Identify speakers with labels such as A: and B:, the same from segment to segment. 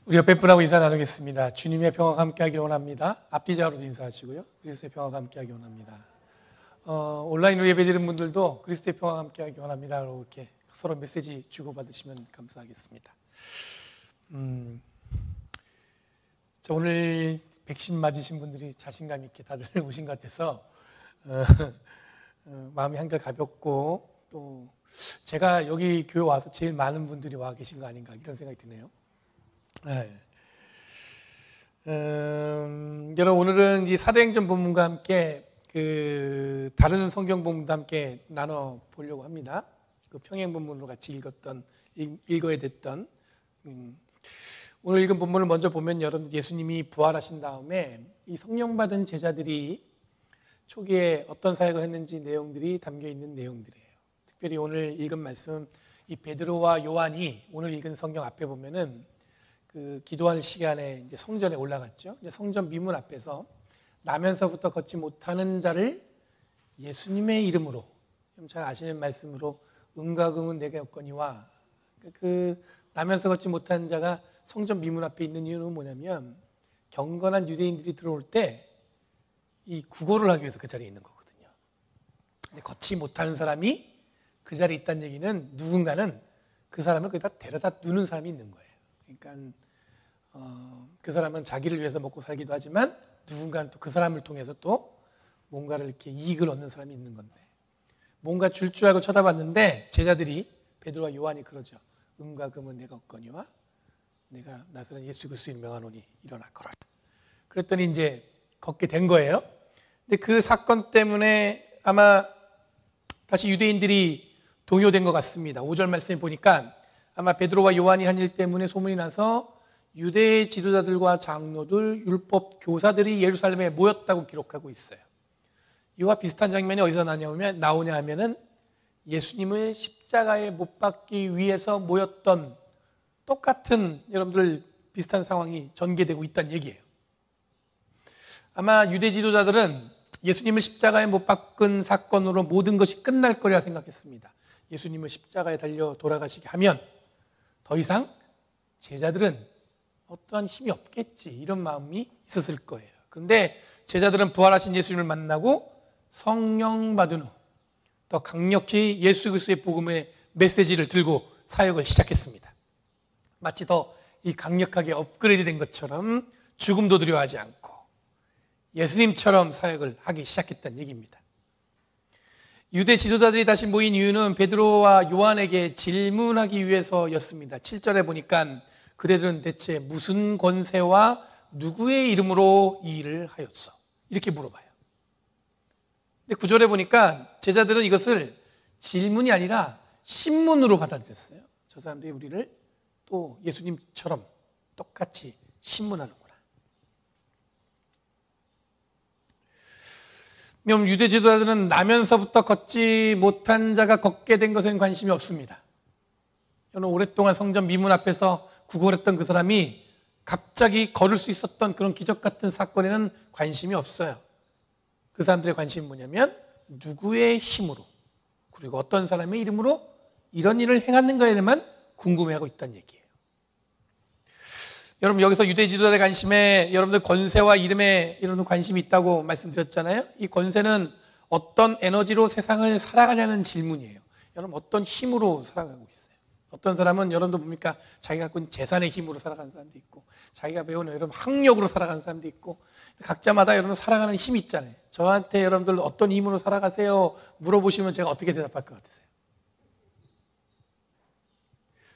A: 우리 옆에 분하고 인사 나누겠습니다. 주님의 평화가 함께하기를 원합니다. 앞뒤자로도 인사하시고요. 그리스도의 평화가 함께하기 원합니다. 온라인으로 예배드리는 분들도 그리스도의 평화가 함께하기 원합니다. 이렇게 서로 메시지 주고받으시면 감사하겠습니다. 자, 오늘 백신 맞으신 분들이 자신감 있게 다들 오신 것 같아서 마음이 한결 가볍고, 또 제가 여기 교회 와서 제일 많은 분들이 와 계신 거 아닌가 이런 생각이 드네요. 네. 여러분, 오늘은 이 사도행전 본문과 함께 다른 성경 본문도 함께 나눠 보려고 합니다. 그 평행 본문으로 같이 읽어야 됐던 오늘 읽은 본문을 먼저 보면, 여러분, 예수님이 부활하신 다음에 이 성령 받은 제자들이 초기에 어떤 사역을 했는지 내용들이 담겨 있는 내용들이에요. 특별히 오늘 읽은 말씀, 이 베드로와 요한이 오늘 읽은 성경 앞에 보면은 그 기도하는 시간에 이제 성전에 올라갔죠. 이제 성전 미문 앞에서 나면서부터 걷지 못하는 자를 예수님의 이름으로, 잘 아시는 말씀으로 은과 금은 내게 없거니와, 그 나면서 걷지 못하는 자가 성전 미문 앞에 있는 이유는 뭐냐면, 경건한 유대인들이 들어올 때 이 구걸을 하기 위해서 그 자리에 있는 거거든요. 근데 걷지 못하는 사람이 그 자리에 있다는 얘기는 누군가는 그 사람을 거기다 데려다 두는 사람이 있는 거예요. 그러니까 그 사람은 자기를 위해서 먹고 살기도 하지만 누군가는 또 그 사람을 통해서 또 뭔가를 이렇게 이익을 얻는 사람이 있는 건데, 뭔가 줄 줄 알고 쳐다봤는데 제자들이, 베드로와 요한이 그러죠. 은과 금은 내가 없거니와 내가 나사렛 예수 그리스도를 명하노니 일어나 걸어라. 그랬더니 이제 걷게 된 거예요. 근데 그 사건 때문에 아마 다시 유대인들이 동요된 것 같습니다. 5절 말씀에 보니까 아마 베드로와 요한이 한 일 때문에 소문이 나서 유대 지도자들과 장로들, 율법 교사들이 예루살렘에 모였다고 기록하고 있어요. 이와 비슷한 장면이 어디서 나오냐 하면은 예수님을 십자가에 못 박기 위해서 모였던 똑같은, 여러분들 비슷한 상황이 전개되고 있다는 얘기예요. 아마 유대 지도자들은 예수님을 십자가에 못 박은 사건으로 모든 것이 끝날 거리라 생각했습니다. 예수님을 십자가에 달려 돌아가시게 하면 더 이상 제자들은 어떠한 힘이 없겠지, 이런 마음이 있었을 거예요. 그런데 제자들은 부활하신 예수님을 만나고 성령 받은 후 더 강력히 예수 그리스도의 복음의 메시지를 들고 사역을 시작했습니다. 마치 더 이 강력하게 업그레이드 된 것처럼 죽음도 두려워하지 않고 예수님처럼 사역을 하기 시작했다는 얘기입니다. 유대 지도자들이 다시 모인 이유는 베드로와 요한에게 질문하기 위해서였습니다. 7절에 보니까 그대들은 대체 무슨 권세와 누구의 이름으로 이 일을 하였어? 이렇게 물어봐요. 근데 9절에 보니까 제자들은 이것을 질문이 아니라 신문으로 받아들였어요. 저 사람들이 우리를 또 예수님처럼 똑같이 신문하는구나. 그럼 유대 지도자들은 나면서부터 걷지 못한 자가 걷게 된 것에는 관심이 없습니다. 저는 오랫동안 성전 미문 앞에서 구걸했던 그 사람이 갑자기 걸을 수 있었던 그런 기적 같은 사건에는 관심이 없어요. 그 사람들의 관심은 뭐냐면 누구의 힘으로, 그리고 어떤 사람의 이름으로 이런 일을 행하는가에만 궁금해하고 있다는 얘기예요. 여러분, 여기서 유대 지도자의 관심에 여러분들 권세와 이름에 여러분들 관심이 있다고 말씀드렸잖아요. 이 권세는 어떤 에너지로 세상을 살아가냐는 질문이에요. 여러분, 어떤 힘으로 살아가고 있어요? 어떤 사람은 여러분도 뭡니까? 자기가 갖고 있는 재산의 힘으로 살아가는 사람도 있고, 자기가 배운 여러분 학력으로 살아가는 사람도 있고, 각자마다 여러분 살아가는 힘이 있잖아요. 저한테 여러분들 어떤 힘으로 살아가세요? 물어보시면 제가 어떻게 대답할 것 같으세요?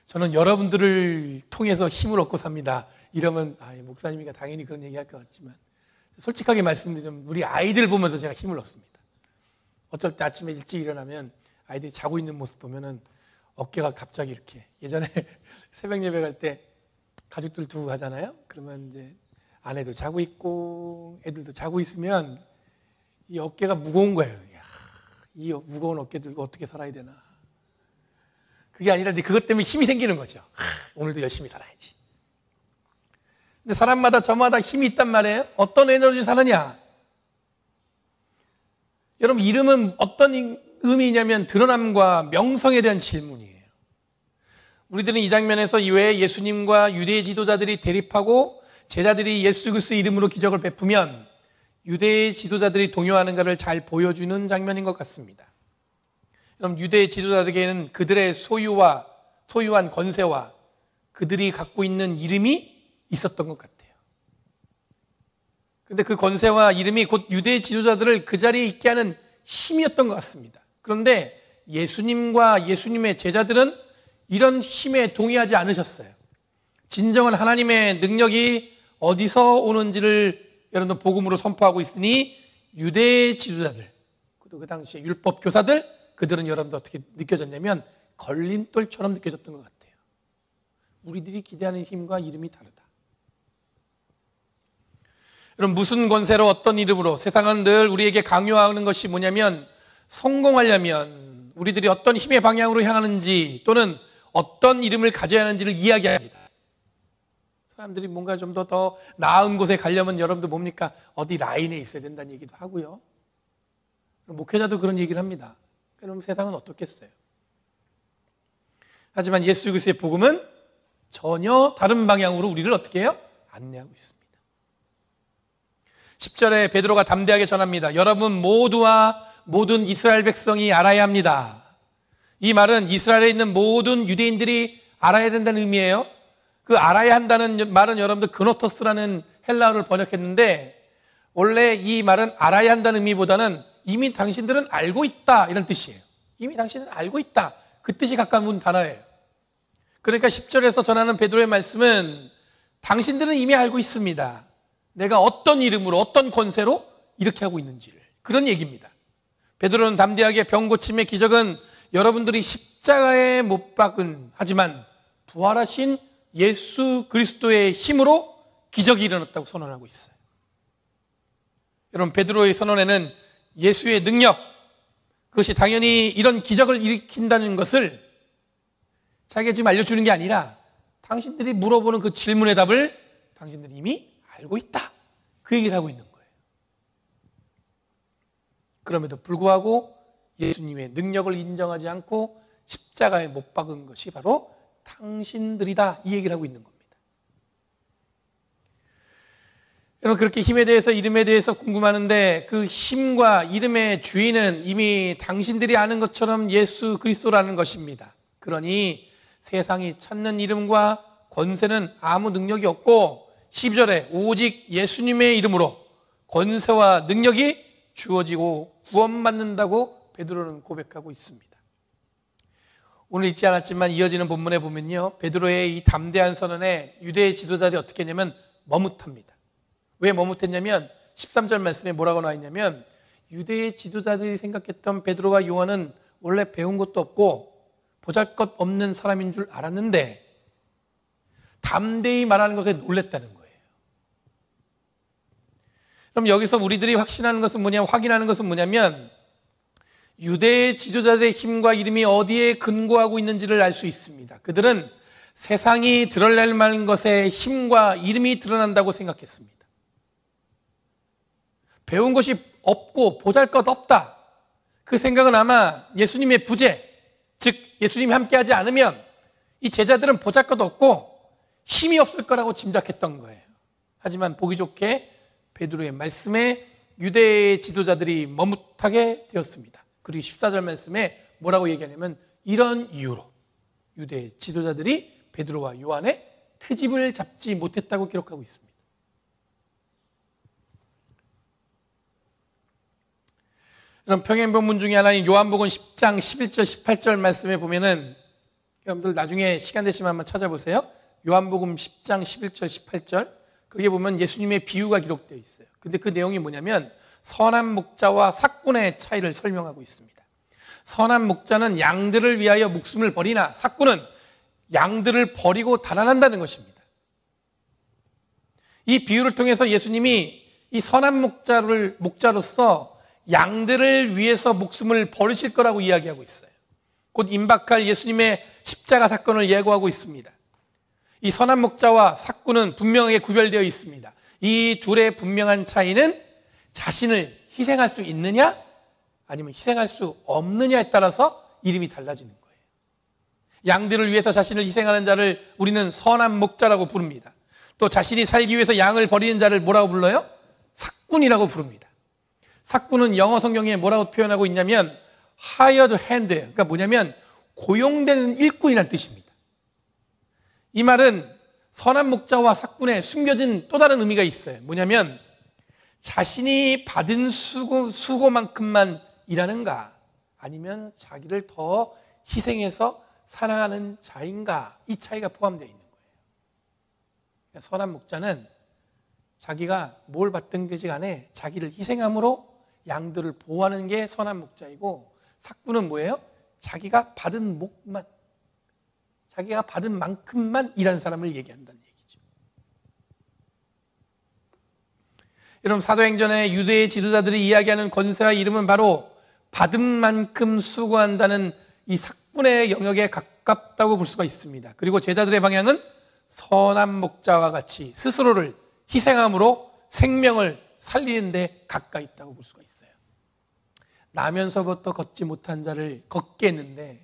A: 저는 여러분들을 통해서 힘을 얻고 삽니다. 이러면 목사님이니까 당연히 그런 얘기할 것 같지만, 솔직하게 말씀드리면 우리 아이들 보면서 제가 힘을 얻습니다. 어쩔 때 아침에 일찍 일어나면 아이들이 자고 있는 모습 보면은 어깨가 갑자기 이렇게, 예전에 새벽 예배 갈 때 가족들 두고 가잖아요. 그러면 이제 아내도 자고 있고 애들도 자고 있으면 이 어깨가 무거운 거예요. 이 무거운 어깨 들고 어떻게 살아야 되나. 그게 아니라 이제 그것 때문에 힘이 생기는 거죠. 오늘도 열심히 살아야지. 근데 사람마다 저마다 힘이 있단 말이에요. 어떤 에너지 사느냐. 여러분, 이름은 어떤 의미냐면 드러남과 명성에 대한 질문이에요. 우리들은 이 장면에서 이외에 예수님과 유대 지도자들이 대립하고 제자들이 예수 그리스도의 이름으로 기적을 베푸면 유대 지도자들이 동요하는가를 잘 보여주는 장면인 것 같습니다. 그럼 유대 지도자들에게는 그들의 소유한 권세와 그들이 갖고 있는 이름이 있었던 것 같아요. 그런데 그 권세와 이름이 곧 유대 지도자들을 그 자리에 있게 하는 힘이었던 것 같습니다. 그런데 예수님과 예수님의 제자들은 이런 힘에 동의하지 않으셨어요. 진정한 하나님의 능력이 어디서 오는지를 여러분들 복음으로 선포하고 있으니 유대 지도자들, 그리고 그 당시에 율법 교사들, 그들은 여러분들 어떻게 느껴졌냐면 걸림돌처럼 느껴졌던 것 같아요. 우리들이 기대하는 힘과 이름이 다르다. 여러분, 무슨 권세로 어떤 이름으로, 세상은 늘 우리에게 강요하는 것이 뭐냐면 성공하려면 우리들이 어떤 힘의 방향으로 향하는지 또는 어떤 이름을 가져야 하는지를 이야기합니다. 사람들이 뭔가 좀 더 나은 곳에 가려면 여러분들 뭡니까? 어디 라인에 있어야 된다는 얘기도 하고요. 목회자도 그런 얘기를 합니다. 그럼 세상은 어떻겠어요? 하지만 예수 그리스도의 복음은 전혀 다른 방향으로 우리를 어떻게 해요? 안내하고 있습니다. 10절에 베드로가 담대하게 전합니다. 여러분 모두와 모든 이스라엘 백성이 알아야 합니다. 이 말은 이스라엘에 있는 모든 유대인들이 알아야 된다는 의미예요. 그 알아야 한다는 말은 여러분들 그노토스라는 헬라어를 번역했는데 원래 이 말은 알아야 한다는 의미보다는 이미 당신들은 알고 있다 이런 뜻이에요. 이미 당신은 알고 있다. 그 뜻이 가까운 단어예요. 그러니까 10절에서 전하는 베드로의 말씀은 당신들은 이미 알고 있습니다. 내가 어떤 이름으로 어떤 권세로 이렇게 하고 있는지를. 그런 얘기입니다. 베드로는 담대하게 병 고침의 기적은 여러분들이 십자가에 못 박은 하지만 부활하신 예수 그리스도의 힘으로 기적이 일어났다고 선언하고 있어요. 여러분, 베드로의 선언에는 예수의 능력, 그것이 당연히 이런 기적을 일으킨다는 것을 자기가 지금 알려주는 게 아니라 당신들이 물어보는 그 질문의 답을 당신들이 이미 알고 있다. 그 얘기를 하고 있는 거예요. 그럼에도 불구하고 예수님의 능력을 인정하지 않고 십자가에 못 박은 것이 바로 당신들이다. 이 얘기를 하고 있는 겁니다. 여러분, 그렇게 힘에 대해서 이름에 대해서 궁금하는데 그 힘과 이름의 주인은 이미 당신들이 아는 것처럼 예수 그리스도라는 것입니다. 그러니 세상이 찾는 이름과 권세는 아무 능력이 없고 12절에 오직 예수님의 이름으로 권세와 능력이 주어지고 구원받는다고 베드로는 고백하고 있습니다. 오늘 읽지 않았지만 이어지는 본문에 보면요, 베드로의 이 담대한 선언에 유대 지도자들이 어떻게 했냐면 머뭇합니다. 왜 머뭇했냐면 13절 말씀에 뭐라고 나와 있냐면 유대 지도자들이 생각했던 베드로와 요한은 원래 배운 것도 없고 보잘것없는 사람인 줄 알았는데 담대히 말하는 것에 놀랬다는 거예요. 그럼 여기서 우리들이 확신하는 것은 확인하는 것은 뭐냐면 유대 지도자들의 힘과 이름이 어디에 근거하고 있는지를 알 수 있습니다. 그들은 세상이 드러낼 만한 것에 힘과 이름이 드러난다고 생각했습니다. 배운 것이 없고 보잘것없다. 그 생각은 아마 예수님의 부재, 즉 예수님이 함께하지 않으면 이 제자들은 보잘것없고 힘이 없을 거라고 짐작했던 거예요. 하지만 보기 좋게 베드로의 말씀에 유대 지도자들이 머뭇하게 되었습니다. 그리고 14절 말씀에 뭐라고 얘기하냐면 이런 이유로 유대 지도자들이 베드로와 요한의 트집을 잡지 못했다고 기록하고 있습니다. 여러분, 평행본문 중에 하나인 요한복음 10장 11절 18절 말씀에 보면은 여러분들 나중에 시간 되시면 한번 찾아보세요. 요한복음 10장 11절 18절 거기에 보면 예수님의 비유가 기록되어 있어요. 근데 그 내용이 뭐냐면 선한 목자와 삭군의 차이를 설명하고 있습니다. 선한 목자는 양들을 위하여 목숨을 버리나 삭군은 양들을 버리고 달아난다는 것입니다. 이 비유를 통해서 예수님이 이 선한 목자로서 양들을 위해서 목숨을 버리실 거라고 이야기하고 있어요. 곧 임박할 예수님의 십자가 사건을 예고하고 있습니다. 이 선한 목자와 삭군은 분명하게 구별되어 있습니다. 이 둘의 분명한 차이는 자신을 희생할 수 있느냐 아니면 희생할 수 없느냐에 따라서 이름이 달라지는 거예요. 양들을 위해서 자신을 희생하는 자를 우리는 선한 목자라고 부릅니다. 또 자신이 살기 위해서 양을 버리는 자를 뭐라고 불러요? 삭군이라고 부릅니다. 삭군은 영어 성경에 뭐라고 표현하고 있냐면 hired hand, 그러니까 뭐냐면 고용된 일꾼이라는 뜻입니다. 이 말은 선한 목자와 삭군에 숨겨진 또 다른 의미가 있어요. 뭐냐면 자신이 받은 수고만큼만 일하는가, 아니면 자기를 더 희생해서 사랑하는 자인가, 이 차이가 포함되어 있는 거예요. 그러니까 선한 목자는 자기가 뭘 받든지 간에 자기를 희생함으로 양들을 보호하는 게 선한 목자이고, 삭군은 뭐예요? 자기가 받은 목만, 자기가 받은 만큼만 일하는 사람을 얘기한다는 얘기죠. 여러분, 사도행전의 유대의 지도자들이 이야기하는 권세와 이름은 바로 받은 만큼 수고한다는 이 삭군의 영역에 가깝다고 볼 수가 있습니다. 그리고 제자들의 방향은 선한 목자와 같이 스스로를 희생함으로 생명을 살리는 데 가까이 있다고 볼 수가 있어요. 나면서부터 걷지 못한 자를 걷게 했는데,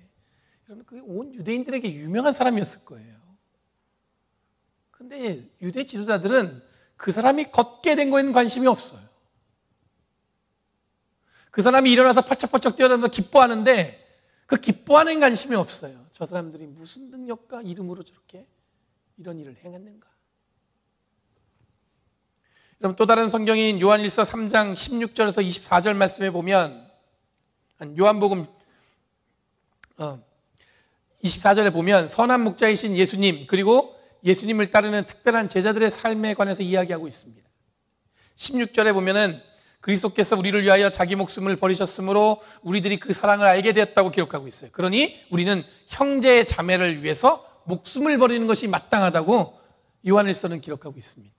A: 여러분, 그게 온 유대인들에게 유명한 사람이었을 거예요. 근데 유대 지도자들은 그 사람이 걷게 된 거에는 관심이 없어요. 그 사람이 일어나서 팔짝팔짝 뛰어다니면서 기뻐하는데 그 기뻐하는 관심이 없어요. 저 사람들이 무슨 능력과 이름으로 저렇게 이런 일을 행했는가. 여러분, 또 다른 성경인 요한일서 3장 16절에서 24절 말씀에 보면, 요한복음 24절에 보면 선한 목자이신 예수님, 그리고 예수님을 따르는 특별한 제자들의 삶에 관해서 이야기하고 있습니다. 16절에 보면은 그리스도께서 우리를 위하여 자기 목숨을 버리셨으므로 우리들이 그 사랑을 알게 되었다고 기록하고 있어요. 그러니 우리는 형제 자매를 위해서 목숨을 버리는 것이 마땅하다고 요한일서는 기록하고 있습니다.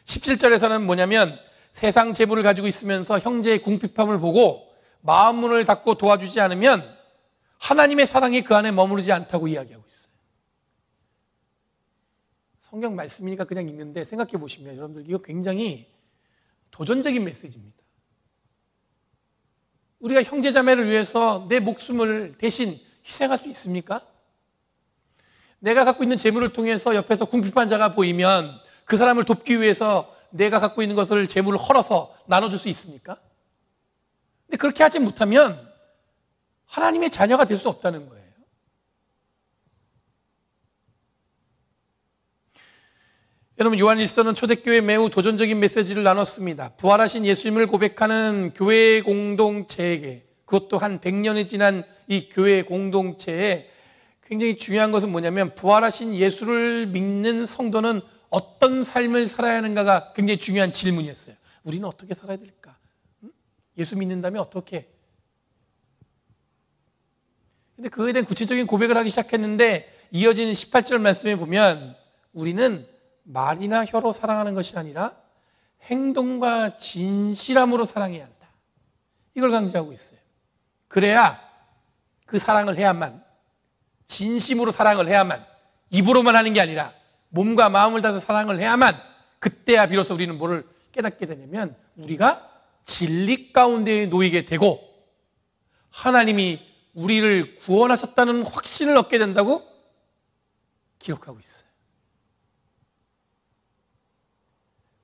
A: 17절에서는 뭐냐면 세상 재물을 가지고 있으면서 형제의 궁핍함을 보고 마음 문을 닫고 도와주지 않으면 하나님의 사랑이 그 안에 머무르지 않다고 이야기하고 있어요. 성경 말씀이니까 그냥 읽는데 생각해 보시면 여러분들, 이거 굉장히 도전적인 메시지입니다. 우리가 형제자매를 위해서 내 목숨을 대신 희생할 수 있습니까? 내가 갖고 있는 재물을 통해서 옆에서 궁핍한 자가 보이면 그 사람을 돕기 위해서 내가 갖고 있는 것을 재물을 헐어서 나눠줄 수 있습니까? 근데 그렇게 하지 못하면 하나님의 자녀가 될 수 없다는 거예요. 여러분, 요한일서는 초대교회에 매우 도전적인 메시지를 나눴습니다. 부활하신 예수님을 고백하는 교회 공동체에게, 그것도 한 100년이 지난 이 교회 공동체에 굉장히 중요한 것은 뭐냐면, 부활하신 예수를 믿는 성도는 어떤 삶을 살아야 하는가가 굉장히 중요한 질문이었어요. 우리는 어떻게 살아야 될까? 예수 믿는다면 어떻게? 근데 그거에 대한 구체적인 고백을 하기 시작했는데, 이어지는 18절 말씀에 보면 우리는 말이나 혀로 사랑하는 것이 아니라 행동과 진실함으로 사랑해야 한다, 이걸 강조하고 있어요. 그래야 그 사랑을 해야만, 진심으로 사랑을 해야만, 입으로만 하는 게 아니라 몸과 마음을 다해서 사랑을 해야만, 그때야 비로소 우리는 뭐를 깨닫게 되냐면 우리가 진리 가운데 놓이게 되고 하나님이 우리를 구원하셨다는 확신을 얻게 된다고 기록하고 있어요.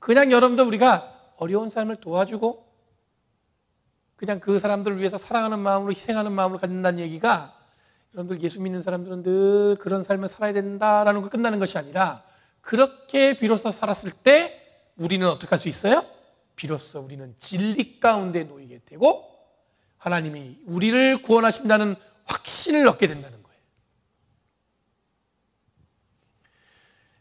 A: 그냥 여러분들, 우리가 어려운 삶을 도와주고 그냥 그 사람들을 위해서 사랑하는 마음으로, 희생하는 마음으로 갖는다는 얘기가, 여러분들 예수 믿는 사람들은 늘 그런 삶을 살아야 된다라는 걸 끝나는 것이 아니라, 그렇게 비로소 살았을 때 우리는 어떻게 할 수 있어요? 비로소 우리는 진리 가운데 놓이게 되고 하나님이 우리를 구원하신다는 확신을 얻게 된다는 거예요.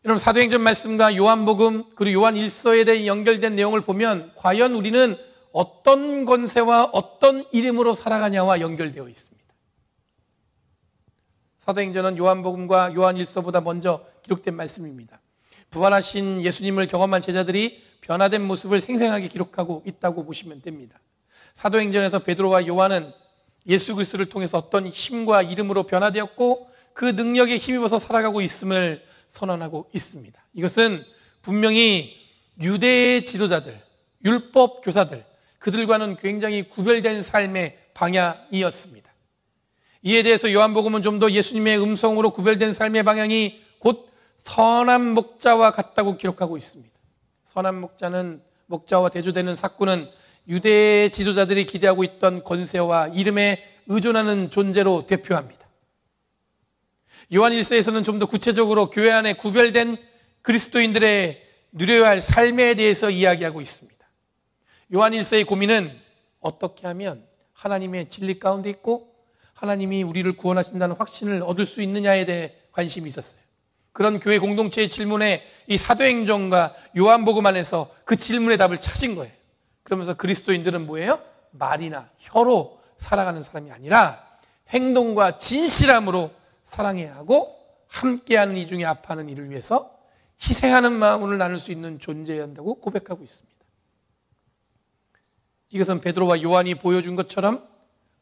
A: 여러분, 사도행전 말씀과 요한복음 그리고 요한일서에 대해 연결된 내용을 보면 과연 우리는 어떤 권세와 어떤 이름으로 살아가냐와 연결되어 있습니다. 사도행전은 요한복음과 요한일서보다 먼저 기록된 말씀입니다. 부활하신 예수님을 경험한 제자들이 변화된 모습을 생생하게 기록하고 있다고 보시면 됩니다. 사도행전에서 베드로와 요한은 예수 그리스도를 통해서 어떤 힘과 이름으로 변화되었고 그 능력에 힘입어서 살아가고 있음을 선언하고 있습니다. 이것은 분명히 유대의 지도자들, 율법 교사들, 그들과는 굉장히 구별된 삶의 방향이었습니다. 이에 대해서 요한복음은 좀 더 예수님의 음성으로 구별된 삶의 방향이 곧 선한 목자와 같다고 기록하고 있습니다. 선한 목자와 대조되는 삭구는 유대 지도자들이 기대하고 있던 권세와 이름에 의존하는 존재로 대표합니다. 요한 1서에서는 좀 더 구체적으로 교회 안에 구별된 그리스도인들의 누려야 할 삶에 대해서 이야기하고 있습니다. 요한 1서의 고민은 어떻게 하면 하나님의 진리 가운데 있고 하나님이 우리를 구원하신다는 확신을 얻을 수 있느냐에 대해 관심이 있었어요. 그런 교회 공동체의 질문에 이 사도행전과 요한복음 안에서 그 질문의 답을 찾은 거예요. 그러면서 그리스도인들은 뭐예요? 말이나 혀로 살아가는 사람이 아니라 행동과 진실함으로 사랑해야 하고 함께하는 이 중에 아파하는 이를 위해서 희생하는 마음을 나눌 수 있는 존재여야 한다고 고백하고 있습니다. 이것은 베드로와 요한이 보여준 것처럼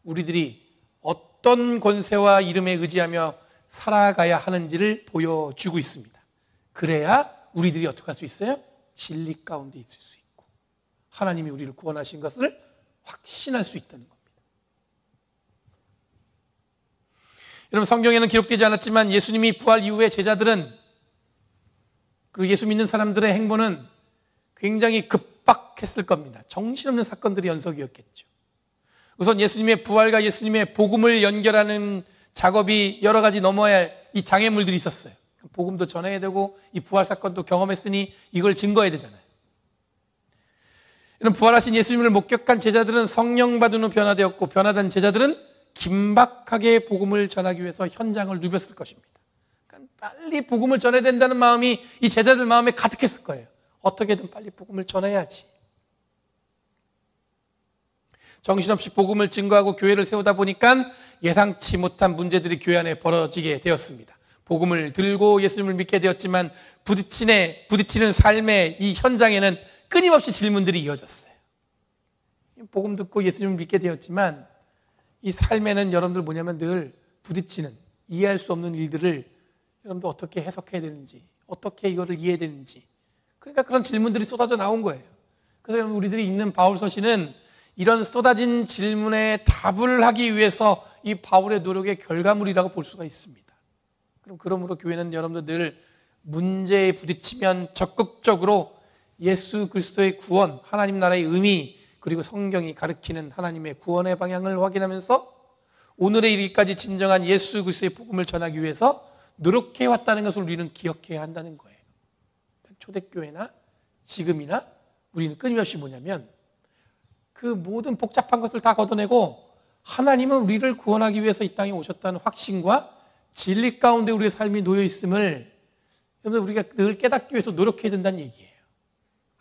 A: 우리들이 어떤 권세와 이름에 의지하며 살아가야 하는지를 보여주고 있습니다. 그래야 우리들이 어떻게 할 수 있어요? 진리 가운데 있을 수 있고 하나님이 우리를 구원하신 것을 확신할 수 있다는 겁니다. 여러분, 성경에는 기록되지 않았지만 예수님이 부활 이후에 제자들은, 그리고 예수 믿는 사람들의 행보는 굉장히 급박했을 겁니다. 정신없는 사건들이 연속이었겠죠. 우선 예수님의 부활과 예수님의 복음을 연결하는 작업이 여러 가지 넘어야 할 이 장애물들이 있었어요. 복음도 전해야 되고 이 부활 사건도 경험했으니 이걸 증거해야 되잖아요. 이런 부활하신 예수님을 목격한 제자들은 성령 받은 후 변화되었고, 변화된 제자들은 긴박하게 복음을 전하기 위해서 현장을 누볐을 것입니다. 그러니까 빨리 복음을 전해야 된다는 마음이 이 제자들 마음에 가득했을 거예요. 어떻게든 빨리 복음을 전해야지. 정신없이 복음을 증거하고 교회를 세우다 보니까 예상치 못한 문제들이 교회 안에 벌어지게 되었습니다. 복음을 들고 예수님을 믿게 되었지만 부딪히는 삶의 이 현장에는 끊임없이 질문들이 이어졌어요. 복음 듣고 예수님을 믿게 되었지만 이 삶에는 여러분들 뭐냐면 늘 부딪히는, 이해할 수 없는 일들을 여러분들 어떻게 해석해야 되는지, 어떻게 이거를 이해해야 되는지, 그러니까 그런 질문들이 쏟아져 나온 거예요. 그래서 여러분, 우리들이 읽는 바울 서신은 이런 쏟아진 질문에 답을 하기 위해서 이 바울의 노력의 결과물이라고 볼 수가 있습니다. 그러므로 교회는 여러분들 늘 문제에 부딪히면 적극적으로 예수 그리스도의 구원, 하나님 나라의 의미, 그리고 성경이 가르치는 하나님의 구원의 방향을 확인하면서 오늘에 이르기까지 진정한 예수 그리스도의 복음을 전하기 위해서 노력해왔다는 것을 우리는 기억해야 한다는 거예요. 초대교회나 지금이나 우리는 끊임없이 뭐냐면 그 모든 복잡한 것을 다 걷어내고 하나님은 우리를 구원하기 위해서 이 땅에 오셨다는 확신과 진리 가운데 우리의 삶이 놓여 있음을 여러분, 우리가 늘 깨닫기 위해서 노력해야 된다는 얘기예요.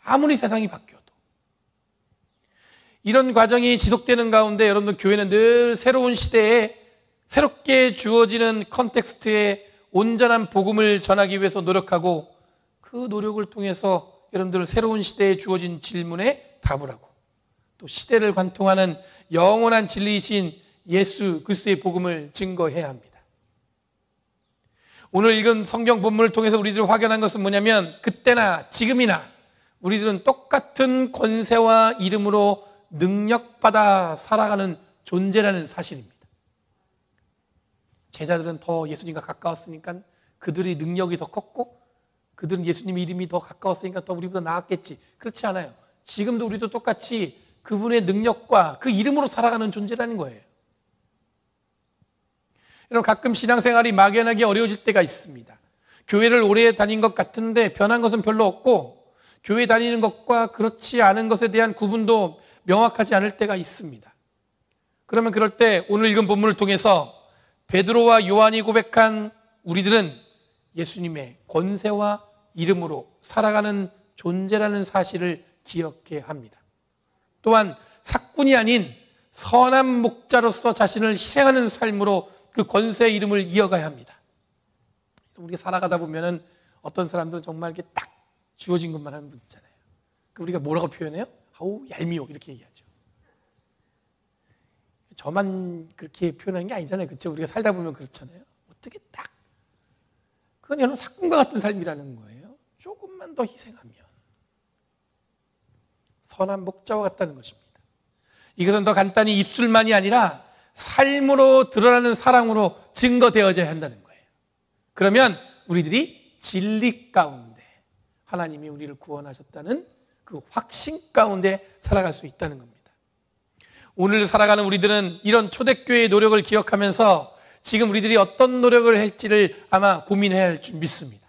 A: 아무리 세상이 바뀌어도. 이런 과정이 지속되는 가운데 여러분들 교회는 늘 새로운 시대에 새롭게 주어지는 컨텍스트에 온전한 복음을 전하기 위해서 노력하고, 그 노력을 통해서 여러분들 새로운 시대에 주어진 질문에 답을 하고, 또 시대를 관통하는 영원한 진리이신 예수 그리스도의 복음을 증거해야 합니다. 오늘 읽은 성경 본문을 통해서 우리들이 확인한 것은 뭐냐면, 그때나 지금이나 우리들은 똑같은 권세와 이름으로 능력받아 살아가는 존재라는 사실입니다. 제자들은 더 예수님과 가까웠으니까 그들의 능력이 더 컸고, 그들은 예수님 이름이 더 가까웠으니까 더 우리보다 나았겠지. 그렇지 않아요. 지금도 우리도 똑같이 그분의 능력과 그 이름으로 살아가는 존재라는 거예요. 여러분, 가끔 신앙생활이 막연하게 어려워질 때가 있습니다. 교회를 오래 다닌 것 같은데 변한 것은 별로 없고, 교회 다니는 것과 그렇지 않은 것에 대한 구분도 명확하지 않을 때가 있습니다. 그러면 그럴 때 오늘 읽은 본문을 통해서 베드로와 요한이 고백한 우리들은 예수님의 권세와 이름으로 살아가는 존재라는 사실을 기억해야 합니다. 또한 삭군이 아닌 선한 목자로서 자신을 희생하는 삶으로 그 권세의 이름을 이어가야 합니다. 우리가 살아가다 보면은 어떤 사람들은 정말 이렇게 딱 주어진 것만 하는 분 있잖아요. 우리가 뭐라고 표현해요? 아우 얄미워 이렇게 얘기하죠. 저만 그렇게 표현하는 게 아니잖아요. 그렇죠? 우리가 살다 보면 그렇잖아요. 어떻게 딱 그건 여러분 삭군과 같은 삶이라는 거예요. 조금만 더 희생하면 선한 목자와 같다는 것입니다. 이것은 더 간단히 입술만이 아니라 삶으로 드러나는 사랑으로 증거되어져야 한다는 거예요. 그러면 우리들이 진리 가운데 하나님이 우리를 구원하셨다는 그 확신 가운데 살아갈 수 있다는 겁니다. 오늘 살아가는 우리들은 이런 초대교회의 노력을 기억하면서 지금 우리들이 어떤 노력을 할지를 아마 고민해야 할 줄 믿습니다.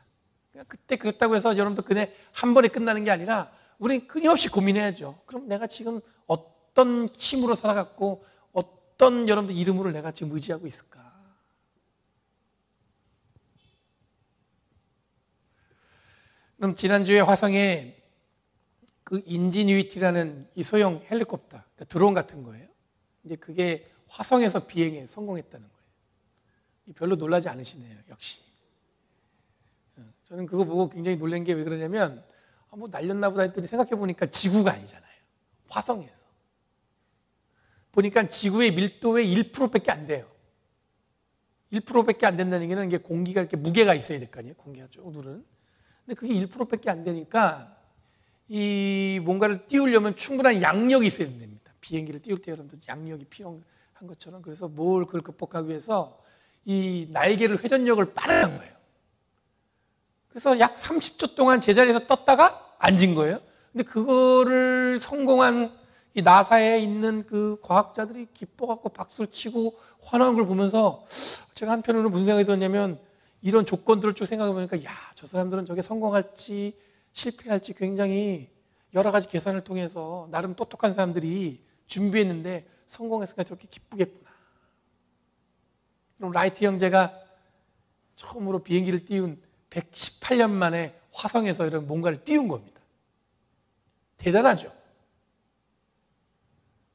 A: 그때 그랬다고 해서 여러분도 그냥 한 번에 끝나는 게 아니라 우리는 끊임없이 고민해야죠. 그럼 내가 지금 어떤 힘으로 살아갔고 어떤 여러분들 이름으로 내가 지금 의지하고 있을까? 그럼 지난주에 화성에 그 인지뉴이티라는 이 소형 헬리콥터, 그러니까 드론 같은 거예요. 근데 그게 화성에서 비행에 성공했다는 거예요. 별로 놀라지 않으시네요, 역시. 저는 그거 보고 굉장히 놀란 게 왜 그러냐면 뭐 날렸나 보다 했더니 생각해 보니까 지구가 아니잖아요. 화성에서. 보니까 지구의 밀도의 1%밖에 안 돼요. 1%밖에 안 된다는 얘기는 이게 공기가 이렇게 무게가 있어야 될 거 아니에요. 공기가 쭉 누른. 근데 그게 1%밖에 안 되니까 이 뭔가를 띄우려면 충분한 양력이 있어야 됩니다. 비행기를 띄울 때 여러분들 양력이 필요한 것처럼. 그래서 그걸 극복하기 위해서 이 날개를 회전력을 빠르게 거예요. 그래서 약 30초 동안 제자리에서 떴다가 앉은 거예요. 근데 그거를 성공한 이 나사에 있는 그 과학자들이 기뻐갖고 박수를 치고 환호하는 걸 보면서 제가 한편으로는 무슨 생각이 들었냐면 이런 조건들을 쭉 생각해 보니까 저 사람들은 저게 성공할지 실패할지 굉장히 여러 가지 계산을 통해서 나름 똑똑한 사람들이 준비했는데 성공했으니까 저렇게 기쁘겠구나. 그럼 라이트 형제가 처음으로 비행기를 띄운 118년 만에 화성에서 이런 뭔가를 띄운 겁니다. 대단하죠?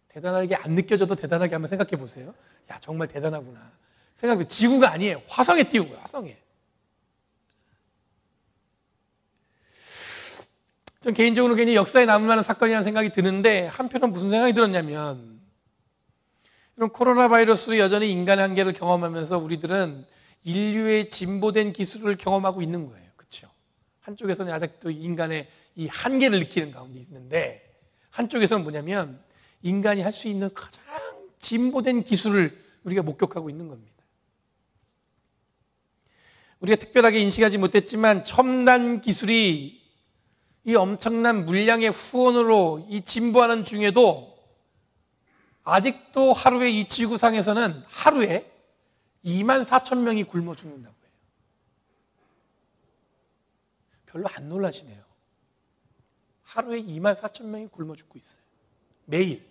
A: 대단하게 안 느껴져도 대단하게 한번 생각해 보세요. 정말 대단하구나. 생각해, 지구가 아니에요. 화성에 띄운 거예요, 화성에. 전 개인적으로 괜히 역사에 남을 만한 사건이라는 생각이 드는데 한편은 무슨 생각이 들었냐면 이런 코로나 바이러스로 여전히 인간의 한계를 경험하면서 우리들은 인류의 진보된 기술을 경험하고 있는 거예요. 그렇죠? 한쪽에서는 아직도 인간의 이 한계를 느끼는 가운데 있는데 한쪽에서는 뭐냐면 인간이 할 수 있는 가장 진보된 기술을 우리가 목격하고 있는 겁니다. 우리가 특별하게 인식하지 못했지만 첨단 기술이 이 엄청난 물량의 후원으로 이 진보하는 중에도 아직도 하루에 이 지구상에서는 하루에 24,000명이 굶어 죽는다고 해요. 별로 안 놀라시네요. 하루에 24,000명이 굶어 죽고 있어요. 매일.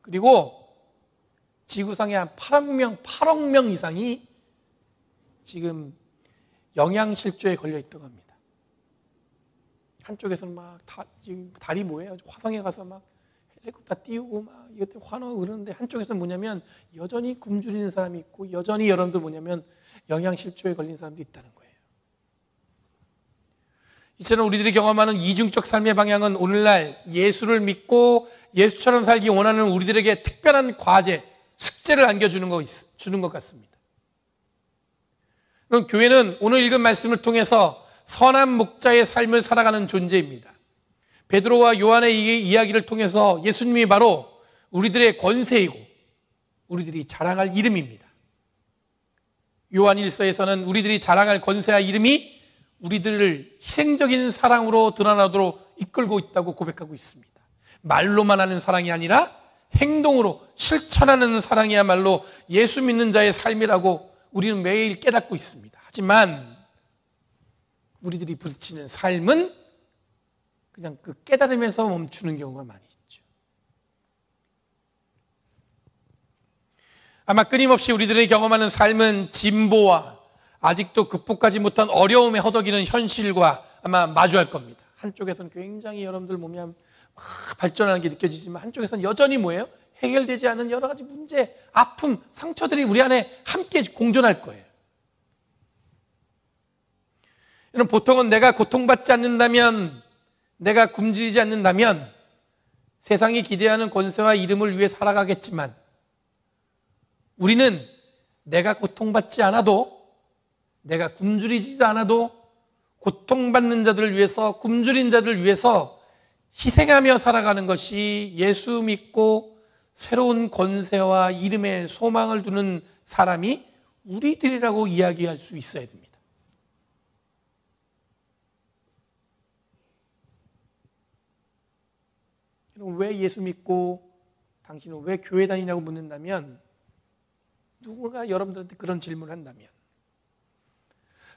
A: 그리고 지구상에 한 8억 명 이상이 지금 영양실조에 걸려 있다고 합니다. 한쪽에서는 지금 달이 뭐예요? 화성에 가서 헬리콥터 띄우고 이것 때문에 화나고 그러는데 한쪽에서는 뭐냐면 여전히 굶주리는 사람이 있고 여전히 여러분들 뭐냐면 영양실조에 걸린 사람도 있다는 거예요. 이처럼 우리들이 경험하는 이중적 삶의 방향은 오늘날 예수를 믿고 예수처럼 살기 원하는 우리들에게 특별한 과제, 숙제를 안겨주는 것 같습니다. 그럼 교회는 오늘 읽은 말씀을 통해서 선한 목자의 삶을 살아가는 존재입니다. 베드로와 요한의 이야기를 통해서 예수님이 바로 우리들의 권세이고 우리들이 자랑할 이름입니다. 요한 1서에서는 우리들이 자랑할 권세와 이름이 우리들을 희생적인 사랑으로 드러나도록 이끌고 있다고 고백하고 있습니다. 말로만 하는 사랑이 아니라 행동으로 실천하는 사랑이야말로 예수 믿는 자의 삶이라고 우리는 매일 깨닫고 있습니다. 하지만 우리들이 부딪히는 삶은 그냥 그 깨달음에서 멈추는 경우가 많이 있죠. 아마 끊임없이 우리들이 경험하는 삶은 진보와 아직도 극복하지 못한 어려움에 허덕이는 현실과 아마 마주할 겁니다. 한쪽에서는 굉장히 여러분들 보면 발전하는 게 느껴지지만 한쪽에서는 여전히 뭐예요? 해결되지 않은 여러 가지 문제, 아픔, 상처들이 우리 안에 함께 공존할 거예요. 여러분, 보통은 내가 고통받지 않는다면, 내가 굶주리지 않는다면 세상이 기대하는 권세와 이름을 위해 살아가겠지만 우리는 내가 고통받지 않아도, 내가 굶주리지도 않아도 고통받는 자들을 위해서, 굶주린 자들을 위해서 희생하며 살아가는 것이 예수 믿고 새로운 권세와 이름에 소망을 두는 사람이 우리들이라고 이야기할 수 있어야 됩니다. 왜 예수 믿고 당신은 왜 교회 다니냐고 묻는다면, 누군가 여러분들한테 그런 질문을 한다면,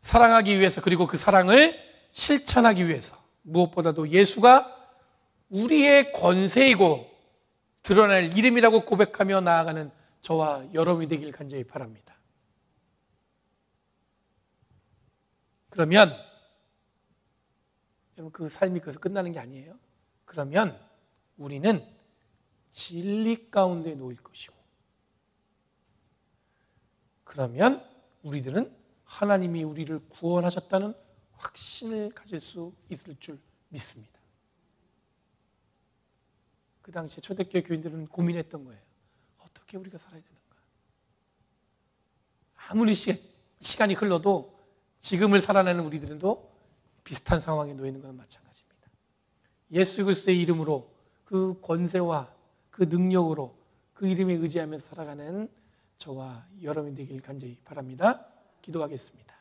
A: 사랑하기 위해서, 그리고 그 사랑을 실천하기 위해서, 무엇보다도 예수가 우리의 권세이고 드러날 이름이라고 고백하며 나아가는 저와 여러분이 되길 간절히 바랍니다. 그러면 여러분, 그 삶이 거기서 끝나는 게 아니에요. 그러면 우리는 진리 가운데 놓일 것이고, 그러면 우리들은 하나님이 우리를 구원하셨다는 확신을 가질 수 있을 줄 믿습니다. 그 당시에 초대교회 교인들은 고민했던 거예요. 어떻게 우리가 살아야 되는가? 아무리 시간이 흘러도 지금을 살아내는 우리들도 비슷한 상황에 놓이는 것은 마찬가지입니다. 예수 그리스도의 이름으로, 그 권세와 그 능력으로 그 이름에 의지하면서 살아가는 저와 여러분이 되길 간절히 바랍니다. 기도하겠습니다.